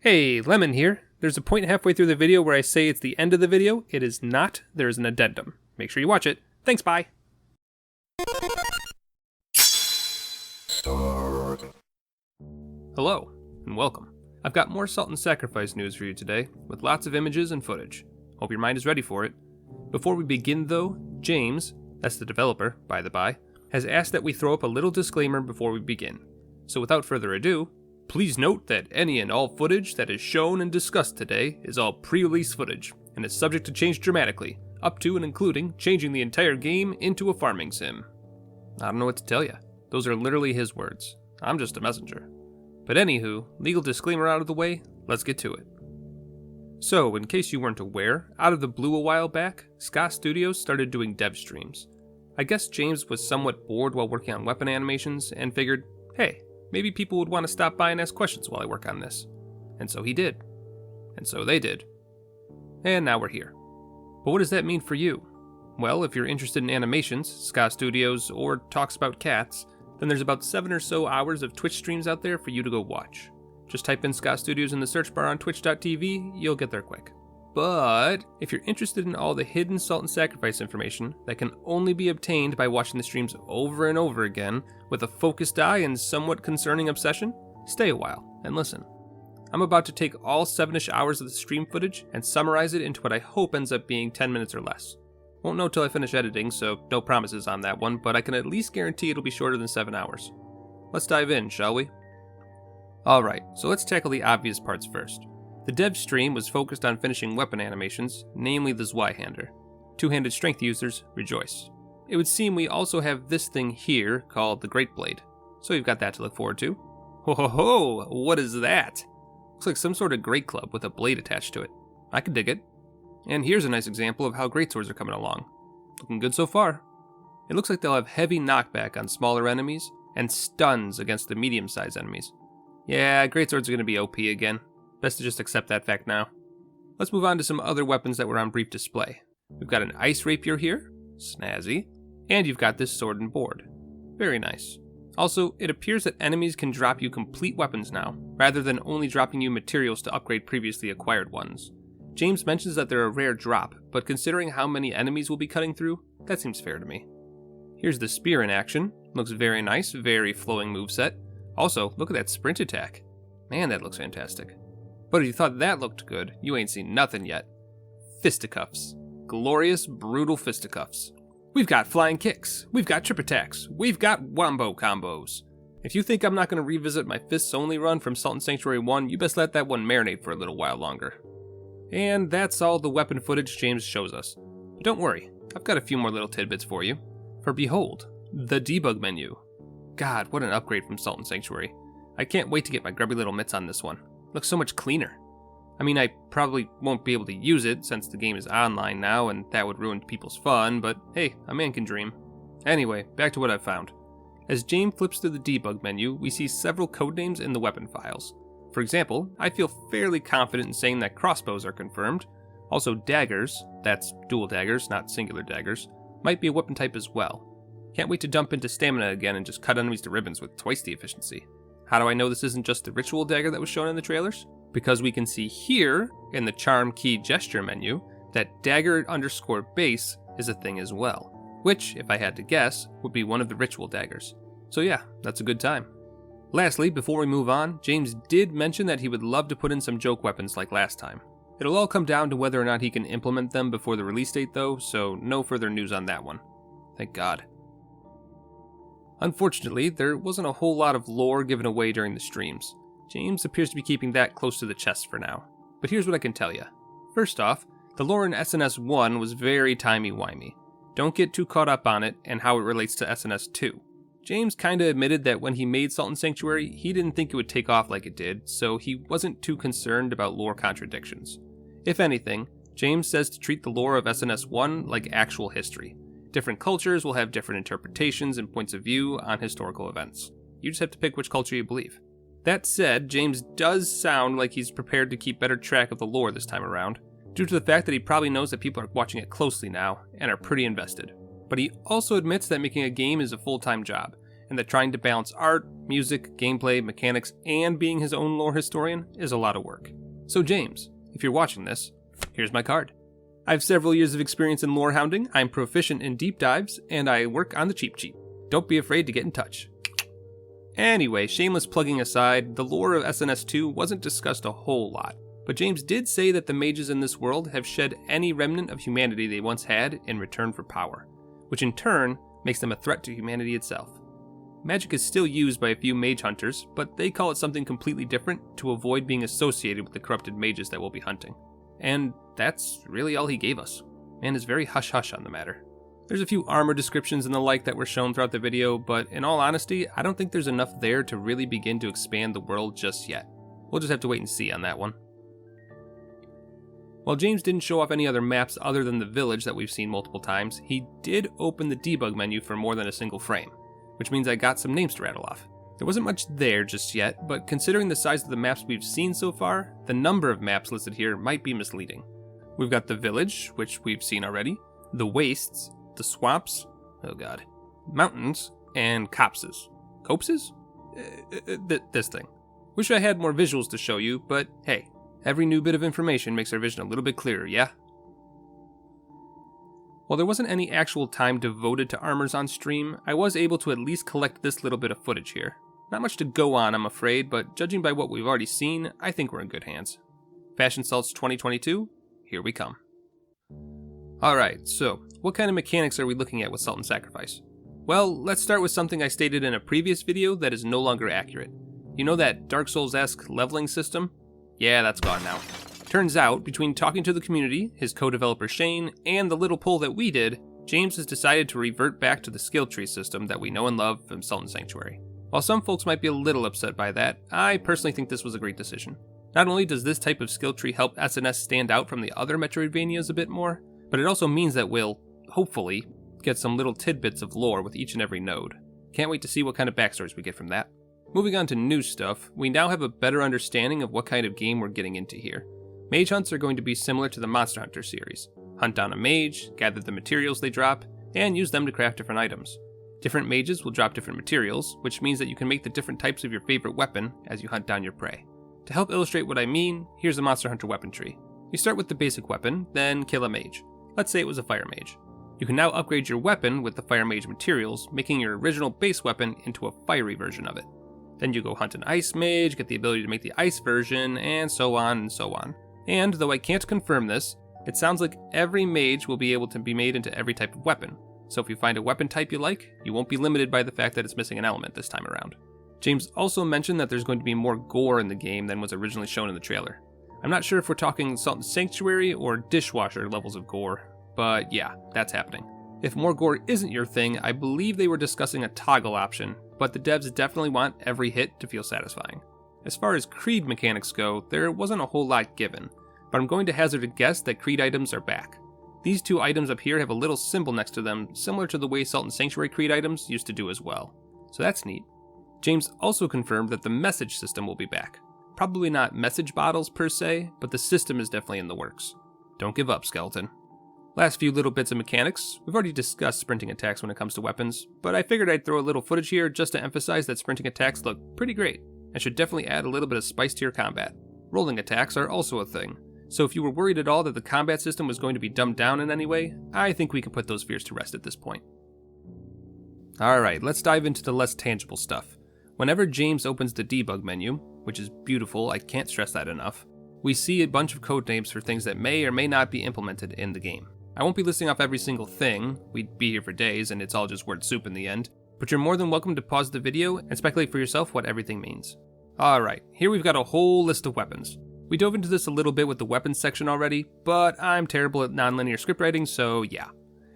Hey, Lemon here. There's a point halfway through the video where I say it's the end of the video. It is not. There is an addendum. Make sure you watch it. Thanks, bye. Hello, and welcome. I've got more Salt and Sacrifice news for you today, with lots of images and footage. Hope your mind is ready for it. Before we begin though, James, that's the developer, by the by, has asked that we throw up a little disclaimer before we begin. So without further ado, please note that any and all footage that is shown and discussed today is all pre-release footage, and is subject to change dramatically, up to and including changing the entire game into a farming sim. I don't know what to tell you. Those are literally his words. I'm just a messenger. But anywho, legal disclaimer out of the way, let's get to it. So, in case you weren't aware, out of the blue a while back, Ska Studios started doing dev streams. I guess James was somewhat bored while working on weapon animations and figured, hey, maybe people would want to stop by and ask questions while I work on this. And so he did. And so they did. And now we're here. But what does that mean for you? Well, if you're interested in animations, Ska Studios, or talks about cats, then there's about 7 or so hours of Twitch streams out there for you to go watch. Just type in Ska Studios in the search bar on twitch.tv, you'll get there quick. But if you're interested in all the hidden Salt and Sacrifice information that can only be obtained by watching the streams over and over again with a focused eye and somewhat concerning obsession, stay a while and listen. I'm about to take all 7-ish hours of the stream footage and summarize it into what I hope ends up being 10 minutes or less. Won't know till I finish editing, so no promises on that one, but I can at least guarantee it'll be shorter than 7 hours. Let's dive in, shall we? Alright, so let's tackle the obvious parts first. The dev stream was focused on finishing weapon animations, namely the Zweihander. Two-handed strength users, rejoice. It would seem we also have this thing here called the Great Blade, so you've got that to look forward to. Ho ho ho, what is that? Looks like some sort of great club with a blade attached to it. I can dig it. And here's a nice example of how greatswords are coming along. Looking good so far. It looks like they'll have heavy knockback on smaller enemies, and stuns against the medium-sized enemies. Yeah, greatswords are going to be OP again. Best to just accept that fact now. Let's move on to some other weapons that were on brief display. We've got an ice rapier here, snazzy, and you've got this sword and board. Very nice. Also, it appears that enemies can drop you complete weapons now, rather than only dropping you materials to upgrade previously acquired ones. James mentions that they're a rare drop, but considering how many enemies we'll be cutting through, that seems fair to me. Here's the spear in action. Looks very nice, very flowing moveset. Also, look at that sprint attack. Man, that looks fantastic. But if you thought that looked good, you ain't seen nothing yet. Fisticuffs. Glorious, brutal fisticuffs. We've got flying kicks. We've got trip attacks. We've got wombo combos. If you think I'm not going to revisit my fists only run from Salt and Sanctuary 1, you best let that one marinate for a little while longer. And that's all the weapon footage James shows us. But don't worry, I've got a few more little tidbits for you. For behold, the debug menu. God, what an upgrade from Salt and Sanctuary. I can't wait to get my grubby little mitts on this one. Looks so much cleaner. I mean, I probably won't be able to use it since the game is online now and that would ruin people's fun, but hey, a man can dream. Anyway, back to what I've found. As James flips through the debug menu, we see several codenames in the weapon files. For example, I feel fairly confident in saying that crossbows are confirmed. Also daggers, that's dual daggers, not singular daggers, might be a weapon type as well. Can't wait to dump into stamina again and just cut enemies to ribbons with twice the efficiency. How do I know this isn't just the ritual dagger that was shown in the trailers? Because we can see here, in the charm key gesture menu, that dagger _ base is a thing as well. Which, if I had to guess, would be one of the ritual daggers. So yeah, that's a good time. Lastly, before we move on, James did mention that he would love to put in some joke weapons like last time. It'll all come down to whether or not he can implement them before the release date though, so no further news on that one. Thank God. Unfortunately, there wasn't a whole lot of lore given away during the streams. James appears to be keeping that close to the chest for now. But here's what I can tell you. First off, the lore in SNS 1 was very timey-wimey. Don't get too caught up on it and how it relates to SNS 2. James kinda admitted that when he made Salt and Sanctuary, he didn't think it would take off like it did, so he wasn't too concerned about lore contradictions. If anything, James says to treat the lore of SNS 1 like actual history. Different cultures will have different interpretations and points of view on historical events. You just have to pick which culture you believe. That said, James does sound like he's prepared to keep better track of the lore this time around, due to the fact that he probably knows that people are watching it closely now and are pretty invested. But he also admits that making a game is a full-time job, and and that trying to balance art, music, gameplay, mechanics, and being his own lore historian is a lot of work. So James, if you're watching this, here's my card. I have several years of experience in lore hounding, I'm proficient in deep dives, and I work on the cheap. Don't be afraid to get in touch. Anyway, shameless plugging aside, the lore of SNS 2 wasn't discussed a whole lot, but James did say that the mages in this world have shed any remnant of humanity they once had in return for power, which in turn makes them a threat to humanity itself. Magic is still used by a few mage hunters, but they call it something completely different to avoid being associated with the corrupted mages that we'll be hunting. And that's really all he gave us. Man is very hush-hush on the matter. There's a few armor descriptions and the like that were shown throughout the video, but in all honesty, I don't think there's enough there to really begin to expand the world just yet. We'll just have to wait and see on that one. While James didn't show off any other maps other than the village that we've seen multiple times, he did open the debug menu for more than a single frame, which means I got some names to rattle off. There wasn't much there just yet, but considering the size of the maps we've seen so far, the number of maps listed here might be misleading. We've got the village, which we've seen already, the wastes, the swamps, oh god, mountains, and copses. Copses? This thing. Wish I had more visuals to show you, but hey, every new bit of information makes our vision a little bit clearer, yeah? While there wasn't any actual time devoted to armors on stream, I was able to at least collect this little bit of footage here. Not much to go on, I'm afraid, but judging by what we've already seen, I think we're in good hands. Fashion Salts 2022, here we come. Alright, so, what kind of mechanics are we looking at with Salt and Sacrifice? Well, let's start with something I stated in a previous video that is no longer accurate. You know that Dark Souls-esque leveling system? Yeah, that's gone now. Turns out, between talking to the community, his co-developer Shane, and the little poll that we did, James has decided to revert back to the skill tree system that we know and love from Salt and Sanctuary. While some folks might be a little upset by that, I personally think this was a great decision. Not only does this type of skill tree help SNS stand out from the other Metroidvanias a bit more, but it also means that we'll, hopefully, get some little tidbits of lore with each and every node. Can't wait to see what kind of backstories we get from that. Moving on to new stuff, we now have a better understanding of what kind of game we're getting into here. Mage hunts are going to be similar to the Monster Hunter series. Hunt down a mage, gather the materials they drop, and use them to craft different items. Different mages will drop different materials, which means that you can make the different types of your favorite weapon as you hunt down your prey. To help illustrate what I mean, here's a Monster Hunter weapon tree. You start with the basic weapon, then kill a mage. Let's say it was a fire mage. You can now upgrade your weapon with the fire mage materials, making your original base weapon into a fiery version of it. Then you go hunt an ice mage, get the ability to make the ice version, and so on and so on. And, though I can't confirm this, it sounds like every mage will be able to be made into every type of weapon. So if you find a weapon type you like, you won't be limited by the fact that it's missing an element this time around. James also mentioned that there's going to be more gore in the game than was originally shown in the trailer. I'm not sure if we're talking Salt and Sanctuary or dishwasher levels of gore, but yeah, that's happening. If more gore isn't your thing, I believe they were discussing a toggle option, but the devs definitely want every hit to feel satisfying. As far as Creed mechanics go, there wasn't a whole lot given, but I'm going to hazard a guess that Creed items are back. These two items up here have a little symbol next to them, similar to the way Salt and Sanctuary Creed items used to do as well. So that's neat. James also confirmed that the message system will be back. Probably not message bottles per se, but the system is definitely in the works. Don't give up, Skeleton. Last few little bits of mechanics. We've already discussed sprinting attacks when it comes to weapons, but I figured I'd throw a little footage here just to emphasize that sprinting attacks look pretty great, and should definitely add a little bit of spice to your combat. Rolling attacks are also a thing, so if you were worried at all that the combat system was going to be dumbed down in any way, I think we can put those fears to rest at this point. Alright, let's dive into the less tangible stuff. Whenever James opens the debug menu, which is beautiful, I can't stress that enough, we see a bunch of code names for things that may or may not be implemented in the game. I won't be listing off every single thing, we'd be here for days and it's all just word soup in the end, but you're more than welcome to pause the video and speculate for yourself what everything means. Alright, here we've got a whole list of weapons. We dove into this a little bit with the weapons section already, but I'm terrible at nonlinear script writing, so yeah.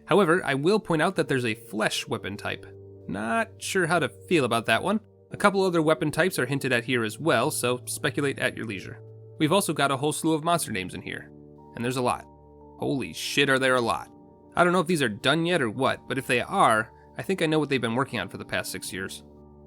However, I will point out that there's a flesh weapon type. Not sure how to feel about that one. A couple other weapon types are hinted at here as well, so speculate at your leisure. We've also got a whole slew of monster names in here, and there's a lot. Holy shit, are there a lot. I don't know if these are done yet or what, but if they are, I think I know what they've been working on for the past 6 years.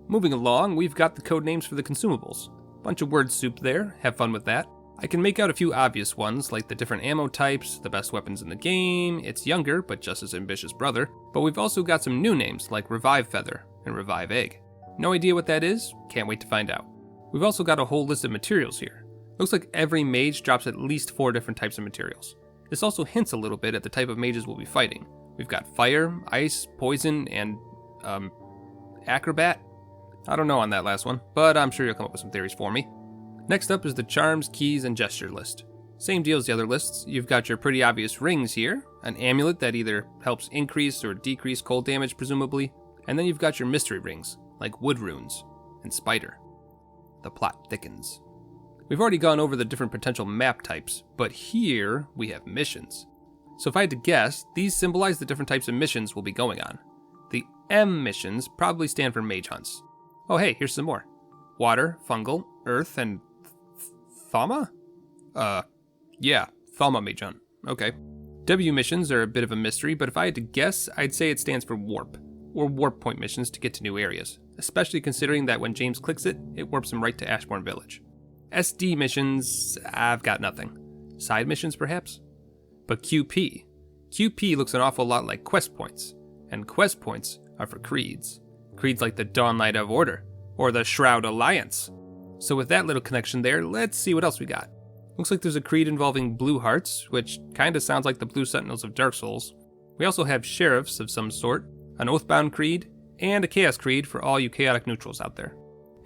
Moving along, we've got the code names for the consumables. Bunch of word soup there, have fun with that. I can make out a few obvious ones, like the different ammo types, the best weapons in the game, its younger, but just as ambitious brother, but we've also got some new names like Revive Feather and Revive Egg. No idea what that is? Can't wait to find out. We've also got a whole list of materials here. Looks like every mage drops at least 4 different types of materials. This also hints a little bit at the type of mages we'll be fighting. We've got fire, ice, poison, and, acrobat? I don't know on that last one, but I'm sure you'll come up with some theories for me. Next up is the charms, keys, and gesture list. Same deal as the other lists. You've got your pretty obvious rings here, an amulet that either helps increase or decrease cold damage, presumably, and then you've got your mystery rings, like wood runes and spider. The plot thickens. We've already gone over the different potential map types, but here we have missions. So if I had to guess, these symbolize the different types of missions we'll be going on. The M missions probably stand for mage hunts. Oh hey, here's some more. Water, fungal, earth, and Thama? Yeah, Thama mage hunt. Okay. W missions are a bit of a mystery, but if I had to guess, I'd say it stands for warp, or warp point missions to get to new areas, especially considering that when James clicks it, it warps him right to Ashbourne Village. SD missions, I've got nothing. Side missions, perhaps? But QP. QP looks an awful lot like quest points, and quest points are for creeds. Creeds like the Dawnlight of Order, or the Shroud Alliance. So with that little connection there, let's see what else we got. Looks like there's a creed involving blue hearts, which kinda sounds like the Blue Sentinels of Dark Souls. We also have sheriffs of some sort, an Oathbound creed, and a Chaos creed for all you chaotic neutrals out there.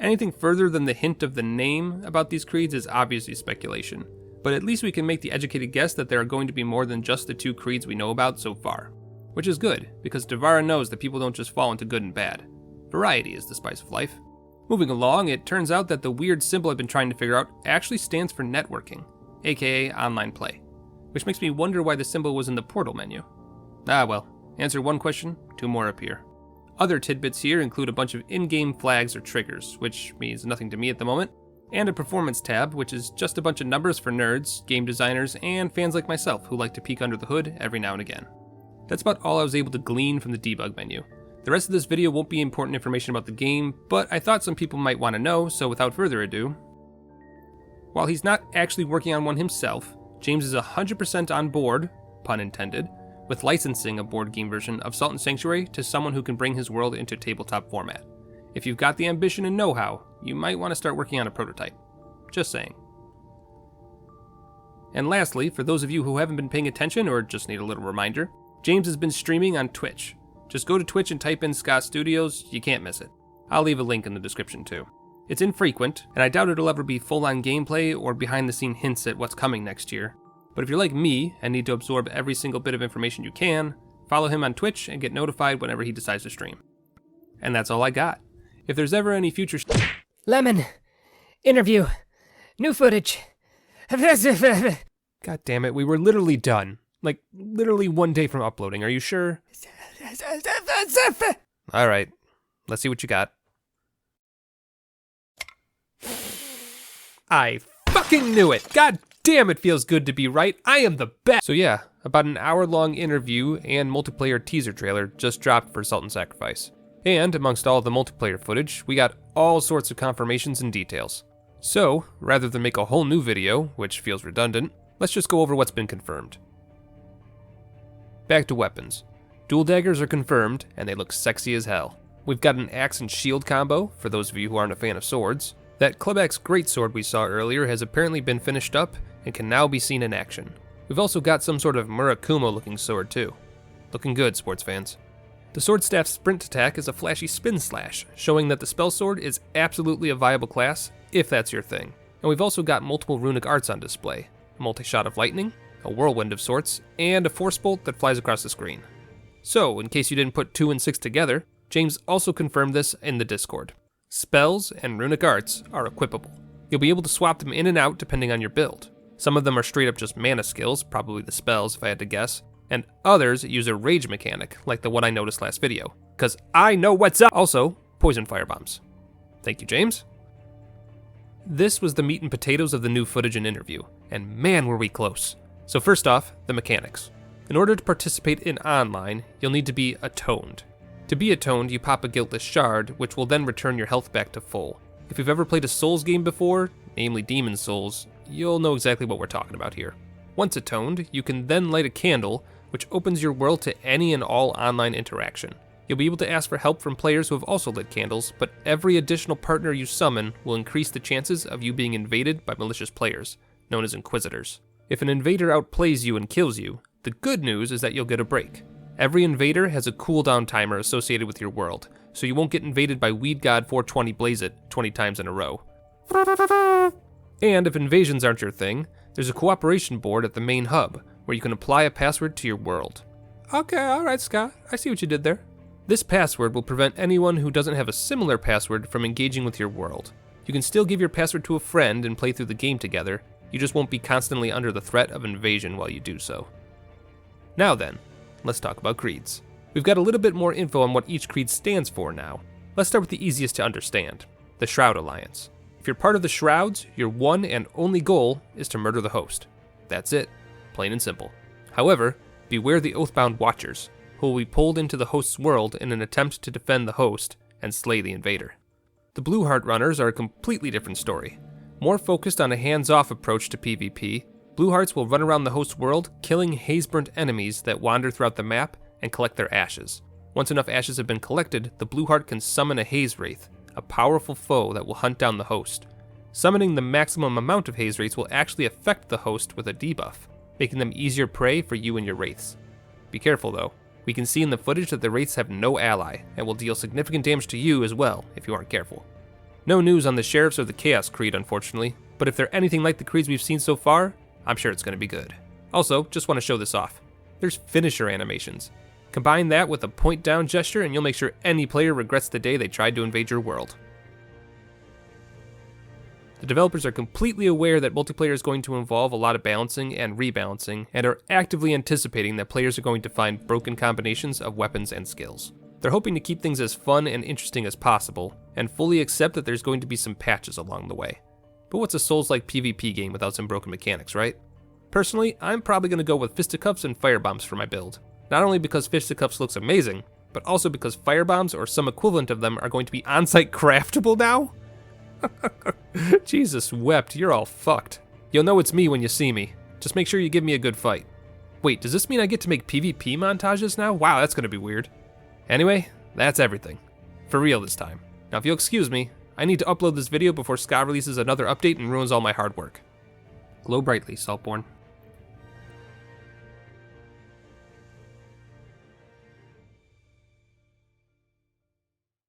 Anything further than the hint of the name about these creeds is obviously speculation, but at least we can make the educated guess that there are going to be more than just the 2 creeds we know about so far. Which is good, because Devara knows that people don't just fall into good and bad. Variety is the spice of life. Moving along, it turns out that the weird symbol I've been trying to figure out actually stands for networking, aka online play, which makes me wonder why the symbol was in the portal menu. Ah well, answer one question, 2 more appear. Other tidbits here include a bunch of in-game flags or triggers, which means nothing to me at the moment, and a performance tab, which is just a bunch of numbers for nerds, game designers, and fans like myself who like to peek under the hood every now and again. That's about all I was able to glean from the debug menu. The rest of this video won't be important information about the game, but I thought some people might want to know, so without further ado. While he's not actually working on one himself, James is 100% on board, pun intended, with licensing a board game version of Salt and Sanctuary to someone who can bring his world into tabletop format. If you've got the ambition and know-how, you might want to start working on a prototype. Just saying. And lastly, for those of you who haven't been paying attention or just need a little reminder, James has been streaming on Twitch. Just go to Twitch and type in Ska Studios, you can't miss it. I'll leave a link in the description too. It's infrequent, and I doubt it'll ever be full-on gameplay or behind-the-scene hints at what's coming next year. But if you're like me and need to absorb every single bit of information you can, follow him on Twitch and get notified whenever he decides to stream. And that's all I got. If there's ever any future Lemon. Interview. New footage. God damn it, we were literally done. Like, literally 1 day from uploading, are you sure? Alright, let's see what you got. I fucking knew it! God damn, it feels good to be right. I am the best! So yeah, about an hour-long interview and multiplayer teaser trailer just dropped for Salt and Sacrifice. And amongst all the multiplayer footage, we got all sorts of confirmations and details. So, rather than make a whole new video, which feels redundant, let's just go over what's been confirmed. Back to weapons. Dual daggers are confirmed, and they look sexy as hell. We've got an axe and shield combo, for those of you who aren't a fan of swords. That club axe greatsword we saw earlier has apparently been finished up, and can now be seen in action. We've also got some sort of Murakumo looking sword too. Looking good, sports fans. The sword staff's sprint attack is a flashy spin slash, showing that the spell sword is absolutely a viable class, if that's your thing. And we've also got multiple runic arts on display. A multi-shot of lightning, a whirlwind of sorts, and a force bolt that flies across the screen. So, in case you didn't put 2 and 6 together, James also confirmed this in the Discord. Spells and runic arts are equipable. You'll be able to swap them in and out depending on your build. Some of them are straight up just mana skills, probably the spells if I had to guess, and others use a rage mechanic, like the one I noticed last video. Cause I know what's up! Also, poison firebombs. Thank you, James. This was the meat and potatoes of the new footage and interview, and man were we close. So first off, the mechanics. In order to participate in online, you'll need to be atoned. To be atoned, you pop a guiltless shard, which will then return your health back to full. If you've ever played a Souls game before, namely Demon Souls, you'll know exactly what we're talking about here. Once atoned, you can then light a candle, which opens your world to any and all online interaction. You'll be able to ask for help from players who have also lit candles, but every additional partner you summon will increase the chances of you being invaded by malicious players, known as Inquisitors. If an invader outplays you and kills you, the good news is that you'll get a break. Every invader has a cooldown timer associated with your world, so you won't get invaded by Weed God 420 Blaze It 20 times in a row. And if invasions aren't your thing, there's a cooperation board at the main hub, where you can apply a password to your world. Okay, alright Ska, I see what you did there. This password will prevent anyone who doesn't have a similar password from engaging with your world. You can still give your password to a friend and play through the game together, you just won't be constantly under the threat of invasion while you do so. Now then, let's talk about creeds. We've got a little bit more info on what each creed stands for now. Let's start with the easiest to understand, the Shroud Alliance. If you're part of the Shrouds, your one and only goal is to murder the host. That's it, plain and simple. However, beware the Oathbound Watchers, who will be pulled into the host's world in an attempt to defend the host and slay the invader. The Blue Heart Runners are a completely different story. More focused on a hands-off approach to PvP, Blue Hearts will run around the host's world, killing haze-burnt enemies that wander throughout the map and collect their ashes. Once enough ashes have been collected, the Blue Heart can summon a Haze Wraith, a powerful foe that will hunt down the host. Summoning the maximum amount of Haze Wraiths will actually affect the host with a debuff, making them easier prey for you and your Wraiths. Be careful though. We can see in the footage that the Wraiths have no ally, and will deal significant damage to you as well, if you aren't careful. No news on the Sheriffs or the Chaos Creed, unfortunately, but if they're anything like the creeds we've seen so far, I'm sure it's going to be good. Also, just want to show this off. There's finisher animations. Combine that with a point down gesture and you'll make sure any player regrets the day they tried to invade your world. The developers are completely aware that multiplayer is going to involve a lot of balancing and rebalancing, and are actively anticipating that players are going to find broken combinations of weapons and skills. They're hoping to keep things as fun and interesting as possible, and fully accept that there's going to be some patches along the way. But what's a Souls-like PvP game without some broken mechanics, right? Personally, I'm probably going to go with Fisticuffs and Firebombs for my build. Not only because Fisticuffs looks amazing, but also because Firebombs or some equivalent of them are going to be on-site craftable now? Jesus wept, you're all fucked. You'll know it's me when you see me. Just make sure you give me a good fight. Wait, does this mean I get to make PvP montages now? Wow, that's gonna be weird. Anyway, that's everything. For real this time. Now if you'll excuse me, I need to upload this video before Ska releases another update and ruins all my hard work. Glow brightly, Saltborn.